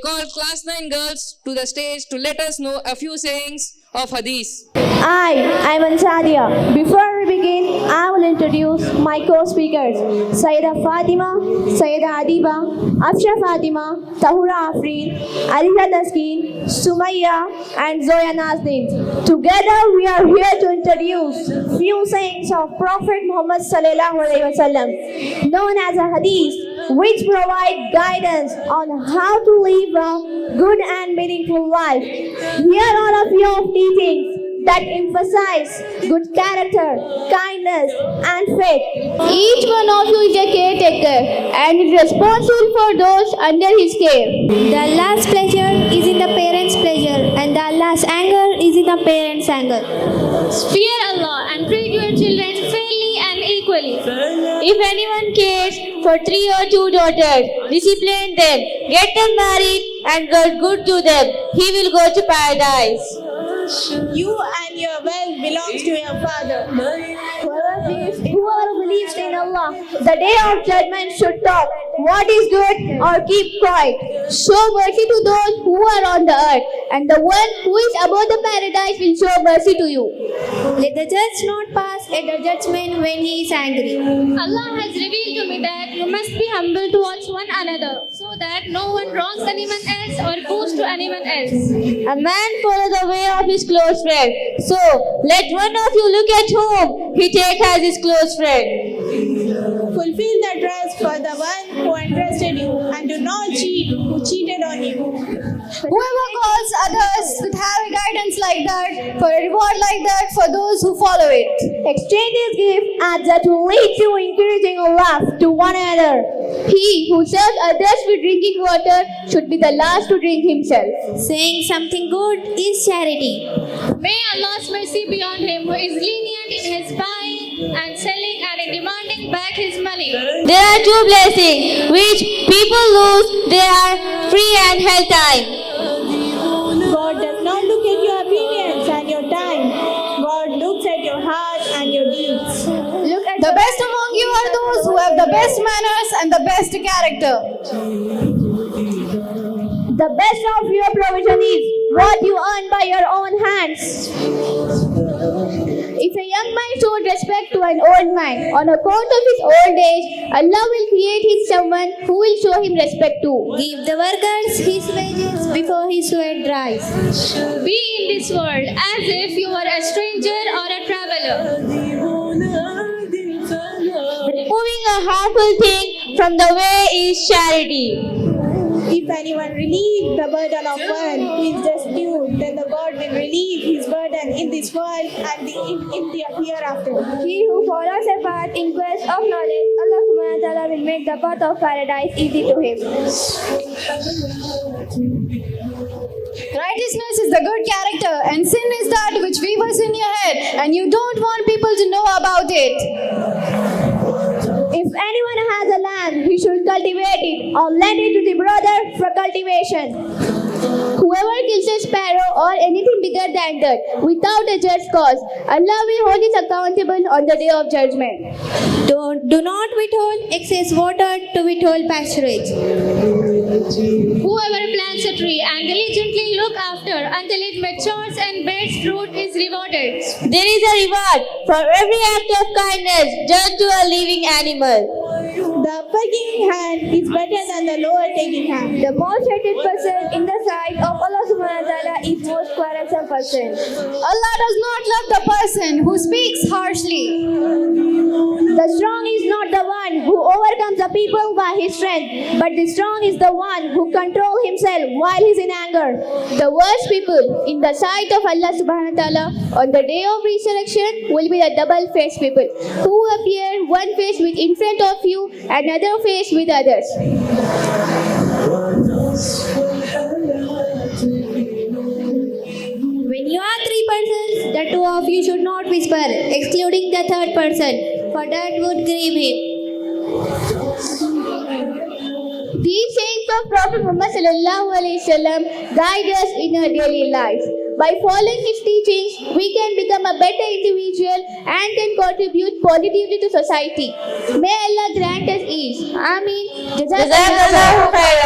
call class 9 girls to the stage to let us know a few sayings of Hadith. I'm Ansadia. Before we begin, I will introduce my co-speakers, Sayyidah Fatima, Sayyidah Adiba, Afsha Fatima, Tahura Afreen, Aliza Taskin, Sumaya, and Zoya Nazdin. Together, we are here to introduce few sayings of Prophet Muhammad Sallallahu Alaihi Wasallam, known as a Hadith, which provide guidance on how to live a good and meaningful life. Here are a few of teachings that emphasize good character, kindness, and faith. Each one of you is a caretaker and is responsible for those under his care. The Allah's pleasure is in the parents' pleasure, and the Allah's anger is in the parents' anger. Fear Allah and treat your children fairly and equally. If anyone cares for 3 or 2 daughters, discipline them, get them married, and get good to them. He will go to paradise. You and your wealth belongs to your father. Whoever believes in Allah, the day of judgment should talk what is good or keep quiet. Show mercy to those who are on the earth, and the one who is above the paradise will show mercy to you. Let the judge not pass at the judgment when he is angry. Allah has revealed to me that you must be humble towards one another, so that no one wrongs anyone else or goes to anyone else. A man follows the way of his close friend. So, let one of you look at whom he take as his close friend. Fulfill the trust for the one who entrusted you, and do not cheat who cheated on you. Whoever calls others with having guidance like that, for a reward like that for those who follow it. Exchange his gift as that will lead to encouraging a laugh to one another. He who serves others with drinking water should be the last to drink himself. Saying something good is charity. May Allah's mercy be on him who is lenient in his buying and selling and in demanding back his money. There are 2 blessings which people lose. They are free and health time. God does not look at your opinions and your time. God looks at your heart and your deeds. Look at the best among you are those who have the best manners and the best character. The best of your provision is what you earn by your own hands. If a young man showed respect to an old man on account of his old age, Allah will create him someone who will show him respect too. Give the workers his wages before his sweat dries. Be in this world as if you were a stranger or a traveler. Removing a harmful thing from the way is charity. If anyone relieves the burden of one who is destitute, then the God will relieve his burden in this world and in the hereafter. He who follows a path in quest of knowledge, Allah subhanahu wa ta'ala will make the path of paradise easy to him. Righteousness is the good character, and sin is that which weaves in your head, and you don't want people to know about it. If anyone has a land, he should cultivate it or lend it to the brother for cultivation. Whoever kills a sparrow or anything bigger than that without a just cause, Allah will hold us accountable on the day of judgment. Do not withhold excess water to withhold pasturage. Whoever plants a tree and diligently look after until it matures and bears fruit is rewarded. There is a reward for every act of kindness done to a living animal. The upper giving hand is better than the lower taking hand. The most hated person in the sight of Allah subhanahu wa ta'ala is most quarrelsome person. Allah does not love the person who speaks harshly. The strong is not the one who overcomes the people by his strength, but the strong is the one who controls himself while he is in anger. The worst people in the sight of Allah subhanahu wa ta'ala on the day of resurrection will be the double-faced people who appear one face with in front of you, another face with others. When you are 3 persons, the 2 of you should not whisper, excluding the 3rd person, for that would grieve him. These sayings of Prophet Muhammad sallallahu alaihi wasallam guide us in our daily life. By following his teachings, we can become a better individual and can contribute positively to society. May Allah grant us ease. Ameen. Jazakallahu khairan.